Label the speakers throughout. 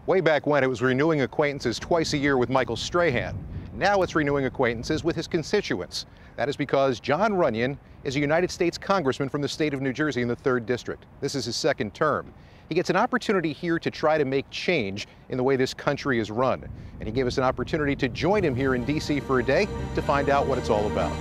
Speaker 1: Way back when, it was renewing acquaintances twice a year with Michael Strahan. Now it's renewing acquaintances with his constituents. That is because Jon Runyan is a United States Congressman from the state of New Jersey in the 3rd District. This is his 2nd term. He gets an opportunity here to try to make change in the way this country is run. And he gave us an opportunity to join him here in D.C. for a day to find out what it's all about.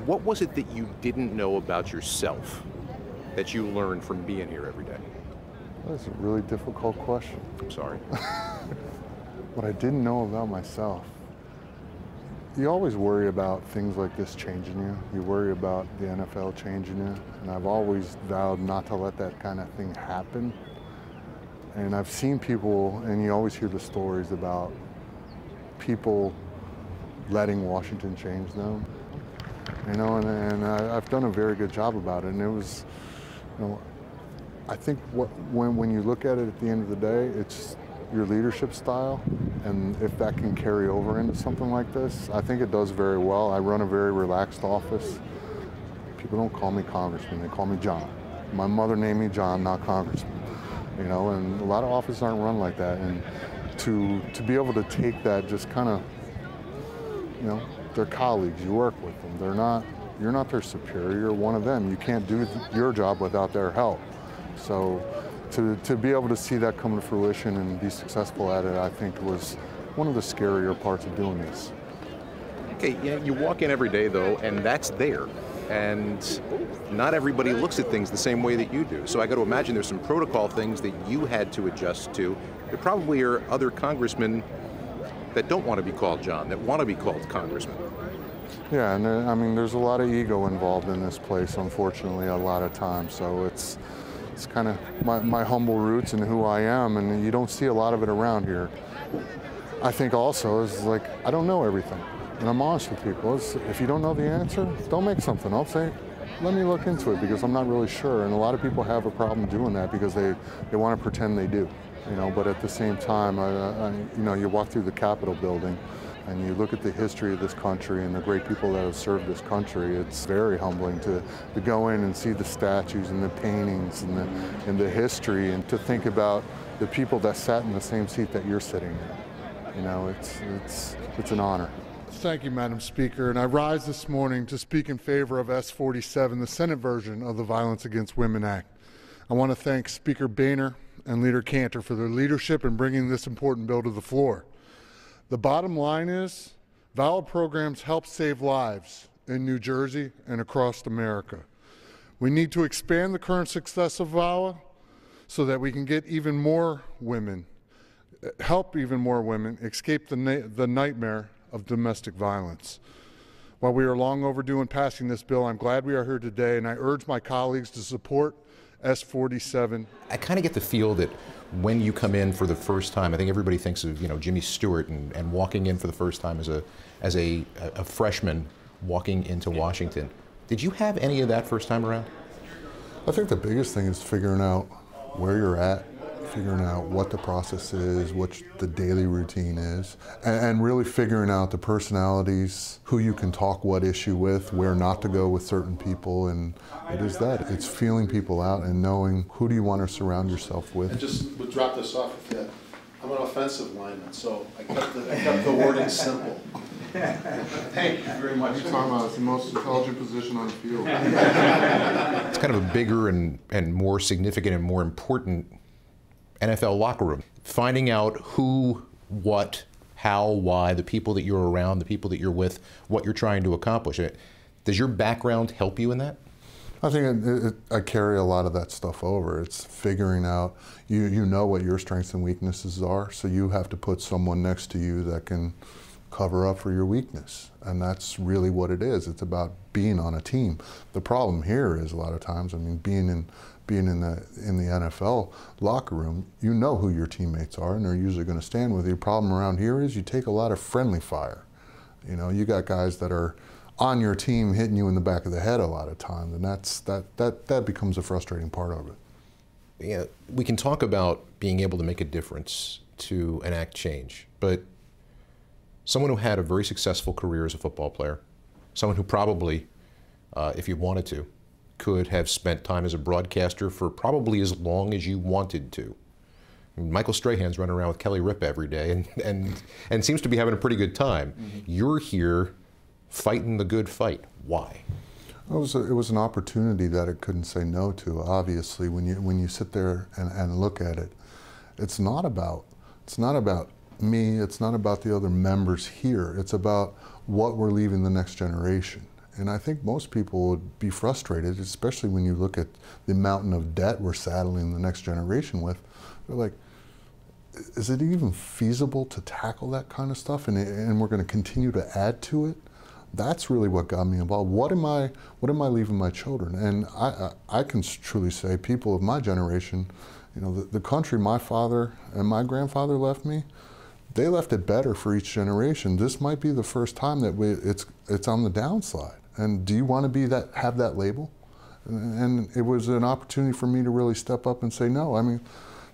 Speaker 1: What was it that you didn't know about yourself that you learned from being here every day?
Speaker 2: That's a really difficult question.
Speaker 1: I'm sorry.
Speaker 2: What I didn't know about myself. You always worry about things like this changing you. You worry about the NFL changing you. And I've always vowed not to let that kind of thing happen. And I've seen people, and you always hear the stories about people letting Washington change them. You know, and I've done a very good job about it. And it was, you know, I think when you look at it at the end of the day, it's your leadership style. And if that can carry over into something like this, I think it does very well. I run a very relaxed office. People don't call me Congressman, they call me John. My mother named me John, not Congressman. You know, and a lot of offices aren't run like that. And to be able to take that just kind of, you know, they're colleagues, you work with them. You're not their superior, you're one of them. You can't do your job without their help. So to be able to see that come to fruition and be successful at it, I think was one of the scarier parts of doing this.
Speaker 1: Okay, you walk in every day though, and that's there. And not everybody looks at things the same way that you do. So I got to imagine there's some protocol things that you had to adjust to. There probably are other congressmen that don't want to be called John, that want to be called Congressman.
Speaker 2: Yeah, and I mean, there's a lot of ego involved in this place, unfortunately, a lot of times. So it's kind of my humble roots and who I am, and you don't see a lot of it around here. I think also is like, I don't know everything, and I'm honest with people. If you don't know the answer, don't make something up. Say, let me look into it because I'm not really sure. And a lot of people have a problem doing that because they want to pretend they do. You know, but at the same time, you know, you walk through the Capitol building and you look at the history of this country and the great people that have served this country. It's very humbling to go in and see the statues and the paintings and the history, and to think about the people that sat in the same seat that you're sitting in. You know, it's an honor. Thank you, Madam Speaker. And I rise this morning to speak in favor of S-47, the Senate version of the Violence Against Women Act. I want to thank Speaker Boehner and Leader Cantor for their leadership in bringing this important bill to the floor. The bottom line is, VAWA programs help save lives in New Jersey and across America. We need to expand the current success of VAWA so that we can get even more women, help even more women escape the nightmare of domestic violence. While we are long overdue in passing this bill, I'm glad we are here today, and I urge my colleagues to support S-47.
Speaker 1: I kind of get the feel that when you come in for the first time, I think everybody thinks of, you know, Jimmy Stewart and walking in for the first time as a freshman walking into Washington. Did you have any of that first time around?
Speaker 2: I think the biggest thing is figuring out where you're at, figuring out what the process is, what the daily routine is, and really figuring out the personalities, who you can talk what issue with, where not to go with certain people, and it is that. It's feeling people out and knowing who do you want to surround yourself with.
Speaker 3: I just would drop this off with you. I'm an offensive lineman, so I kept the wording simple. Thank you very much.
Speaker 2: It's the most intelligent position on the field.
Speaker 1: It's kind of a bigger and more significant and more important NFL locker room. Finding out who, what, how, why, the people that you're around, the people that you're with, what you're trying to accomplish. Does your background help you in that?
Speaker 2: I think I carry a lot of that stuff over. It's figuring out, you know what your strengths and weaknesses are, so you have to put someone next to you that can cover up for your weakness. And that's really what it is. It's about being on a team. The problem here is a lot of times, I mean, being in the NFL locker room, you know who your teammates are and they're usually going to stand with you. The problem around here is you take a lot of friendly fire. You know, you got guys that are on your team hitting you in the back of the head a lot of times, and that becomes a frustrating part of it.
Speaker 1: Yeah, we can talk about being able to make a difference to enact change, but someone who had a very successful career as a football player, someone who probably if you wanted to, could have spent time as a broadcaster for probably as long as you wanted to. Michael Strahan's running around with Kelly Ripa every day and seems to be having a pretty good time. Mm-hmm. You're here fighting the good fight. Why?
Speaker 2: It was an opportunity that it couldn't say no to. Obviously, when you sit there and look at it, it's not about me. It's not about the other members here. It's about what we're leaving the next generation. And I think most people would be frustrated, especially when you look at the mountain of debt we're saddling the next generation with. They're like, is it even feasible to tackle that kind of stuff? And we're going to continue to add to it? That's really what got me involved. What am I leaving my children? And I can truly say, people of my generation, you know, the country my father and my grandfather left me, they left it better for each generation. This might be the first time that it's on the downside. And do you want to have that label? And it was an opportunity for me to really step up and say, no, I mean,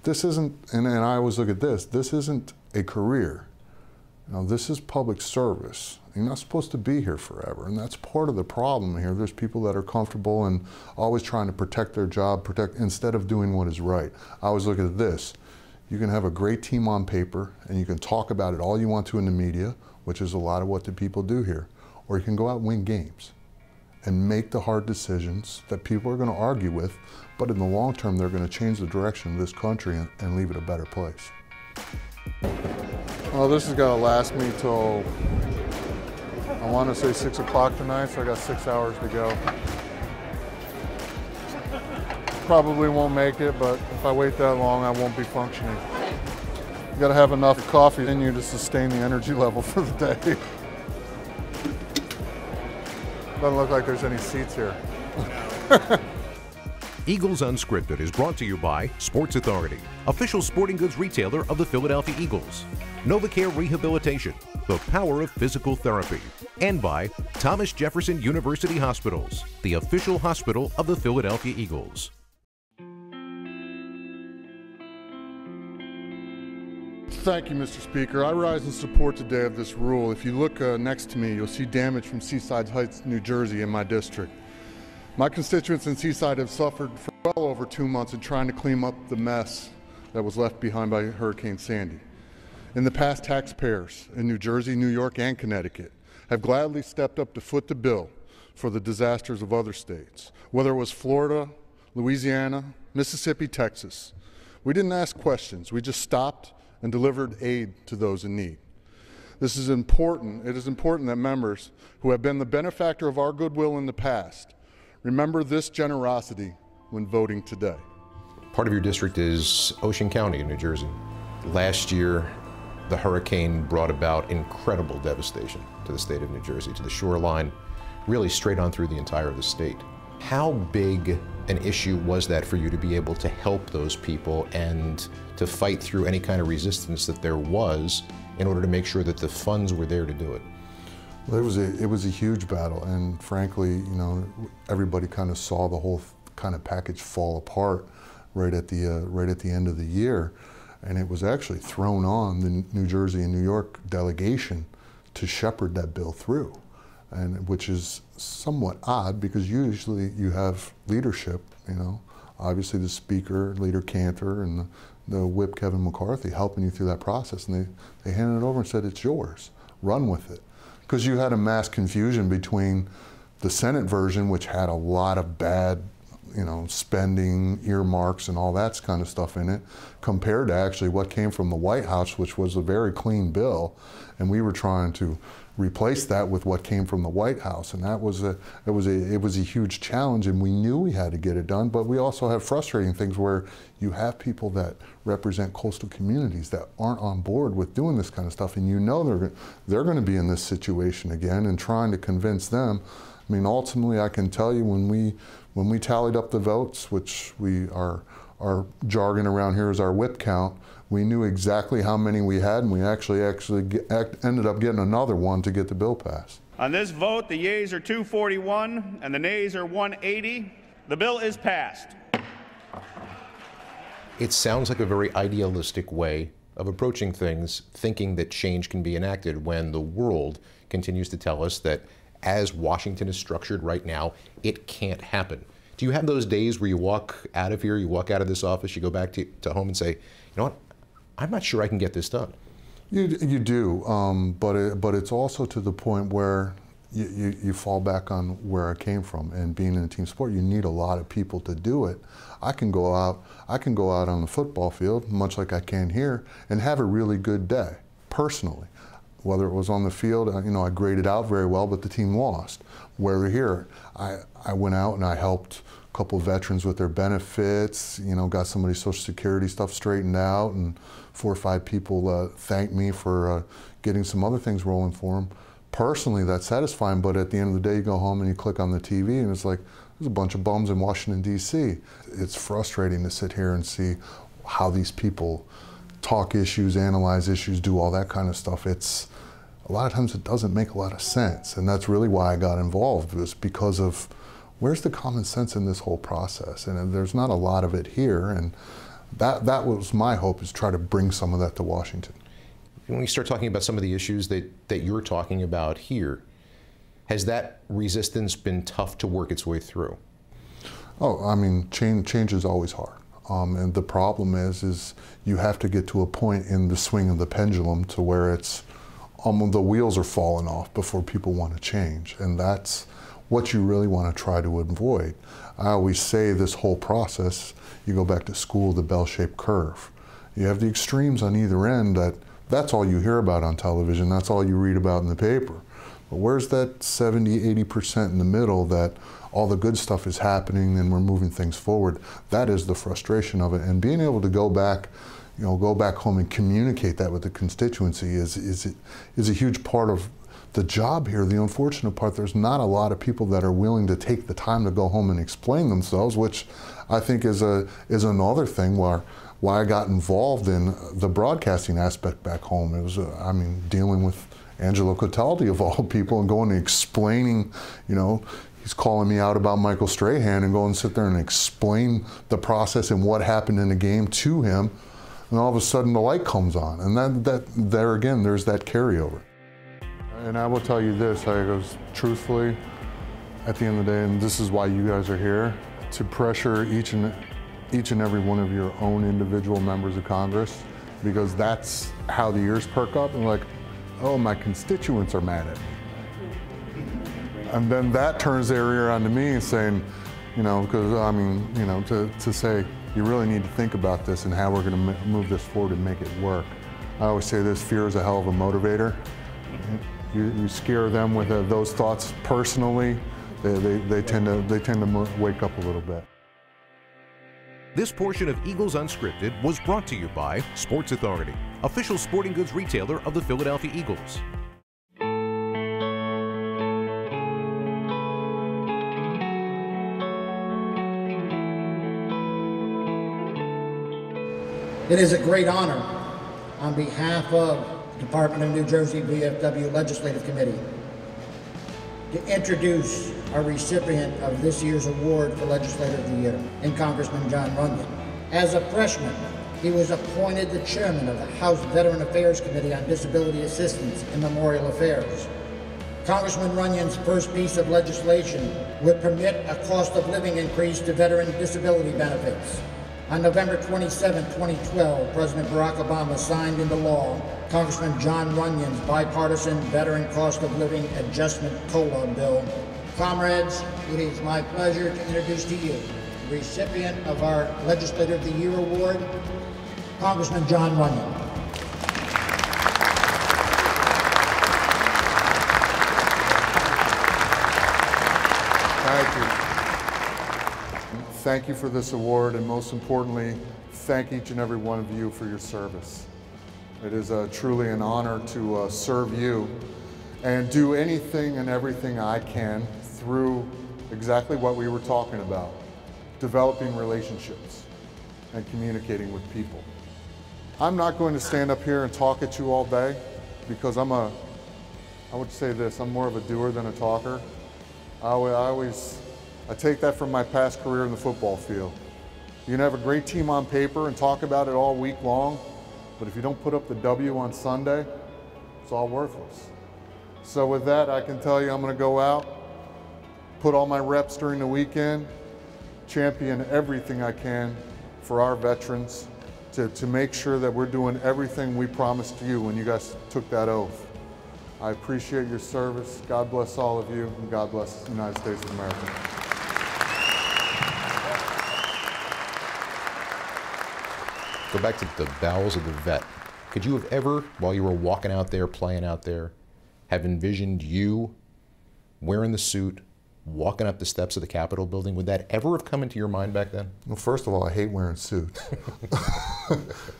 Speaker 2: this isn't, and I always look at this isn't a career. You know, this is public service. You're not supposed to be here forever, and that's part of the problem here. There's people that are comfortable and always trying to protect their job, instead of doing what is right. I always look at this. You can have a great team on paper, and you can talk about it all you want to in the media, which is a lot of what the people do here. Or you can go out and win games and make the hard decisions that people are going to argue with, but in the long term, they're going to change the direction of this country and leave it a better place. Well, this is going to last me till, I want to say 6 o'clock tonight, so I got 6 hours to go. Probably won't make it, but if I wait that long, I won't be functioning. You got to have enough coffee in you to sustain the energy level for the day. Doesn't look like there's any seats here.
Speaker 4: Eagles Unscripted is brought to you by Sports Authority, official sporting goods retailer of the Philadelphia Eagles, NovaCare Rehabilitation, the power of physical therapy, and by Thomas Jefferson University Hospitals, the official hospital of the Philadelphia Eagles.
Speaker 2: Thank you, Mr. Speaker. I rise in support today of this rule. If you look next to me, you'll see damage from Seaside Heights, New Jersey, in my district. My constituents in Seaside have suffered for well over 2 months in trying to clean up the mess that was left behind by Hurricane Sandy. In the past, taxpayers in New Jersey, New York, and Connecticut have gladly stepped up to foot the bill for the disasters of other states, whether it was Florida, Louisiana, Mississippi, Texas. We didn't ask questions. We just stopped and delivered aid to those in need. This is important. It is important that members who have been the benefactor of our goodwill in the past remember this generosity when voting today.
Speaker 1: Part of your district is Ocean County in New Jersey. Last year, the hurricane brought about incredible devastation to the state of New Jersey, to the shoreline, really straight on through the entire of the state. How big an issue was that for you to be able to help those people and to fight through any kind of resistance that there was in order to make sure that the funds were there to do it?
Speaker 2: Well, it was a huge battle, and frankly, you know, everybody kind of saw the whole kind of package fall apart right at the end of the year, and it was actually thrown on the New Jersey and New York delegation to shepherd that bill through, and which is somewhat odd because usually you have leadership, you know, obviously the Speaker, Leader Cantor, and the Whip Kevin McCarthy helping you through that process, and they handed it over and said, it's yours, run with it. Because you had a mass confusion between the Senate version, which had a lot of bad, you know, spending, earmarks, and all that kind of stuff in it, compared to actually what came from the White House, which was a very clean bill, and we were trying to replace that with what came from the White House, and it was a huge challenge, and we knew we had to get it done. But we also have frustrating things where you have people that represent coastal communities that aren't on board with doing this kind of stuff, and you know they're going to be in this situation again, and trying to convince them. I mean, ultimately, I can tell you when we tallied up the votes, which our jargon around here is our whip count, we knew exactly how many we had, and we actually ended up getting another one to get the bill passed.
Speaker 5: On this vote, the yeas are 241 and the nays are 180. The bill is passed.
Speaker 1: It sounds like a very idealistic way of approaching things, thinking that change can be enacted when the world continues to tell us that as Washington is structured right now, it can't happen. Do you have those days where you walk out of here, you walk out of this office, you go back to home and say, you know what, I'm not sure I can get this done?
Speaker 2: You do, but it's also to the point where you fall back on where I came from, and being in a team sport, you need a lot of people to do it. I can go out on the football field, much like I can here, and have a really good day, personally. Whether it was on the field, I graded out very well, but the team lost. Where here, I went out and I helped a couple of veterans with their benefits, got somebody's Social Security stuff straightened out, and 4 or 5 people thanked me for getting some other things rolling for them. Personally, that's satisfying, but at the end of the day, you go home and you click on the TV and it's like, there's a bunch of bums in Washington, D.C. It's frustrating to sit here and see how these people talk issues, analyze issues, do all that kind of stuff. A lot of times it doesn't make a lot of sense, and that's really why I got involved, was because of where's the common sense in this whole process? And there's not a lot of it here, and that was my hope, is try to bring some of that to Washington.
Speaker 1: When we start talking about some of the issues that you're talking about here, has that resistance been tough to work its way through?
Speaker 2: Oh, I mean, change is always hard. And the problem is you have to get to a point in the swing of the pendulum to where it's the wheels are falling off before people want to change. And that's what you really want to try to avoid. I always say this whole process, you go back to school, the bell-shaped curve. You have the extremes on either end that's all you hear about on television, that's all you read about in the paper. But where's that 70, 80% in the middle that all the good stuff is happening and we're moving things forward? That is the frustration of it. And being able to go back home and communicate that with the constituency is a huge part of the job here. The unfortunate part, there's not a lot of people that are willing to take the time to go home and explain themselves, which I think is another thing why I got involved in the broadcasting aspect back home. It was, dealing with Angelo Cataldi of all people and going and explaining, he's calling me out about Michael Strahan, and go and sit there and explain the process and what happened in the game to him, and all of a sudden the light comes on, and there again, there's that carryover. And I will tell you this, I goes, truthfully, at the end of the day, and this is why you guys are here, to pressure each and every one of your own individual members of Congress, because that's how the ears perk up and like, oh, my constituents are mad at me. And then that turns their ear onto me and saying, because to say, you really need to think about this and how we're going to move this forward and make it work. I always say this, fear is a hell of a motivator. You scare them with those thoughts personally, they tend to wake up a little bit.
Speaker 4: This portion of Eagles Unscripted was brought to you by Sports Authority, official sporting goods retailer of the Philadelphia Eagles.
Speaker 6: It is a great honor on behalf of the Department of New Jersey VFW Legislative Committee to introduce our recipient of this year's award for Legislator of the Year, and Congressman Jon Runyan. As a freshman, he was appointed the chairman of the House Veteran Affairs Committee on Disability Assistance and Memorial Affairs. Congressman Runyan's first piece of legislation would permit a cost of living increase to veteran disability benefits. On November 27, 2012, President Barack Obama signed into law Congressman Jon Runyan's bipartisan Veteran Cost of Living Adjustment COLA bill. Comrades, it is my pleasure to introduce to you the recipient of our Legislator of the Year Award, Congressman Jon Runyan.
Speaker 2: Thank you. Thank you for this award, and most importantly, thank each and every one of you for your service. It is truly an honor to serve you and do anything and everything I can through exactly what we were talking about, developing relationships and communicating with people. I'm not going to stand up here and talk at you all day, because I would say this, I'm more of a doer than a talker. I take that from my past career in the football field. You can have a great team on paper and talk about it all week long, but if you don't put up the W on Sunday, it's all worthless. So with that, I can tell you I'm going to go out, put all my reps during the weekend, champion everything I can for our veterans to make sure that we're doing everything we promised you when you guys took that oath. I appreciate your service. God bless all of you, and God bless the United States of America.
Speaker 1: Go back to the bowels of the vet. Could you have ever, while you were walking out there, playing out there, have envisioned you wearing the suit, walking up the steps of the Capitol building? Would that ever have come into your mind back then?
Speaker 2: Well, first of all, I hate wearing suits.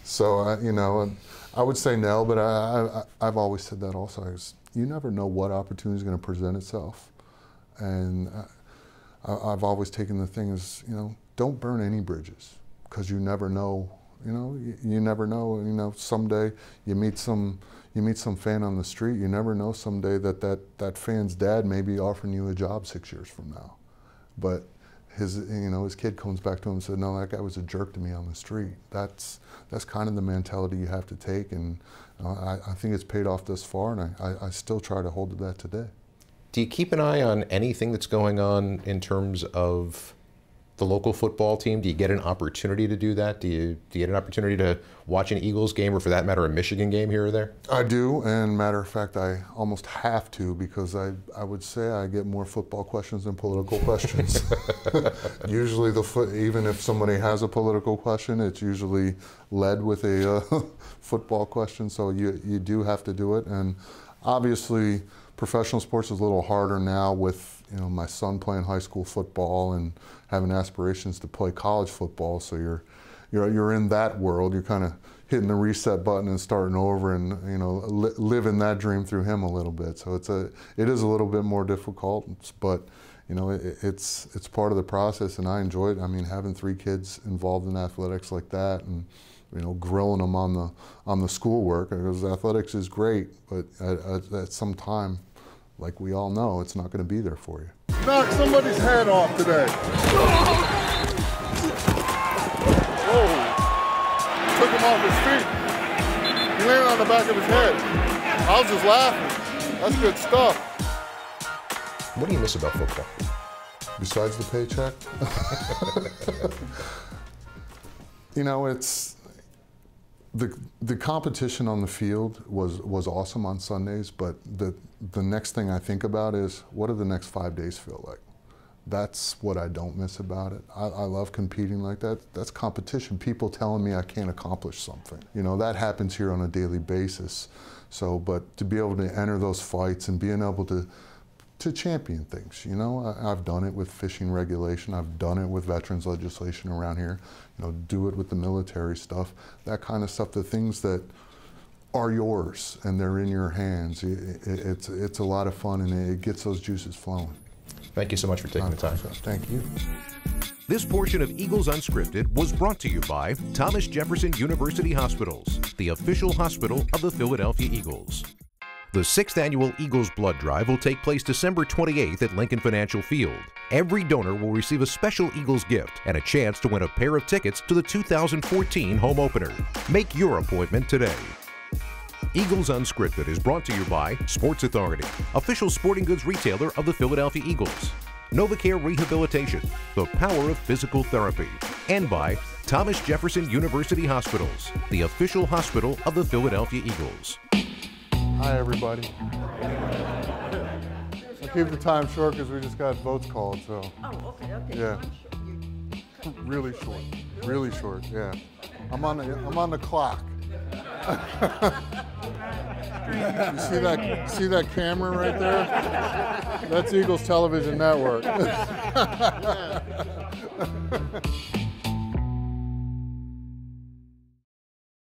Speaker 2: So, you know, I would say no, but I've always said that also. You never know what opportunity is going to present itself. And I've always taken the thing as, you know, don't burn any bridges, because you never know. You know, you never know. You know, someday you meet some fan on the street. You never know someday that fan's dad may be offering you a job 6 years from now. But his kid comes back to him and said, "No, that guy was a jerk to me on the street." That's kind of the mentality you have to take, and I think it's paid off thus far, and I still try to hold to that today.
Speaker 1: Do you keep an eye on anything that's going on in terms of the local football team? Do you get an opportunity to do that? Do you get an opportunity to watch an Eagles game, or for that matter, a Michigan game here or there? I
Speaker 2: do, and matter of fact, I almost have to, because I would say I get more football questions than political questions. Usually, even if somebody has a political question, it's usually led with a football question, so you do have to do it. And obviously, professional sports is a little harder now with, you know, my son playing high school football and having aspirations to play college football. So you're in that world. You're kind of hitting the reset button and starting over, and, you know, living that dream through him a little bit. So it is a little bit more difficult, but, you know, it's part of the process, and I enjoy it. I mean, having 3 kids involved in athletics like that, and, you know, grilling them on the schoolwork, because athletics is great, but at some time, like we all know, it's not going to be there for you.
Speaker 7: Knock somebody's head off today. Whoa. Took him off his feet. He landed on the back of his head. I was just laughing. That's good stuff.
Speaker 1: What do you miss about football?
Speaker 2: Besides the paycheck? You know, it's the competition on the field was awesome on Sundays, but the next thing I think about is, what do the next 5 days feel like? That's what I don't miss about it. I love competing like that. That's competition. People telling me I can't accomplish something. You know, that happens here on a daily basis. So, but to be able to enter those fights and being able to champion things, you know, I've done it with fishing regulation. I've done it with veterans legislation around here. You know, do it with the military stuff, that kind of stuff. The things that are yours and they're in your hands. It's a lot of fun, and it gets those juices flowing.
Speaker 1: Thank you so much for taking the time.
Speaker 2: Thank you.
Speaker 4: This portion of Eagles Unscripted was brought to you by Thomas Jefferson University Hospitals, the official hospital of the Philadelphia Eagles. The 6th annual Eagles Blood Drive will take place December 28th at Lincoln Financial Field. Every donor will receive a special Eagles gift and a chance to win a pair of tickets to the 2014 home opener. Make your appointment today. Eagles Unscripted is brought to you by Sports Authority, official sporting goods retailer of the Philadelphia Eagles, NovaCare Rehabilitation, the power of physical therapy, and by Thomas Jefferson University Hospitals, the official hospital of the Philadelphia Eagles.
Speaker 2: Hi, everybody. I'll keep the time short because we just got votes called, so.
Speaker 8: Oh, okay.
Speaker 2: Yeah. Really short, yeah. I'm on the clock. You see that camera right there? That's Eagles Television Network.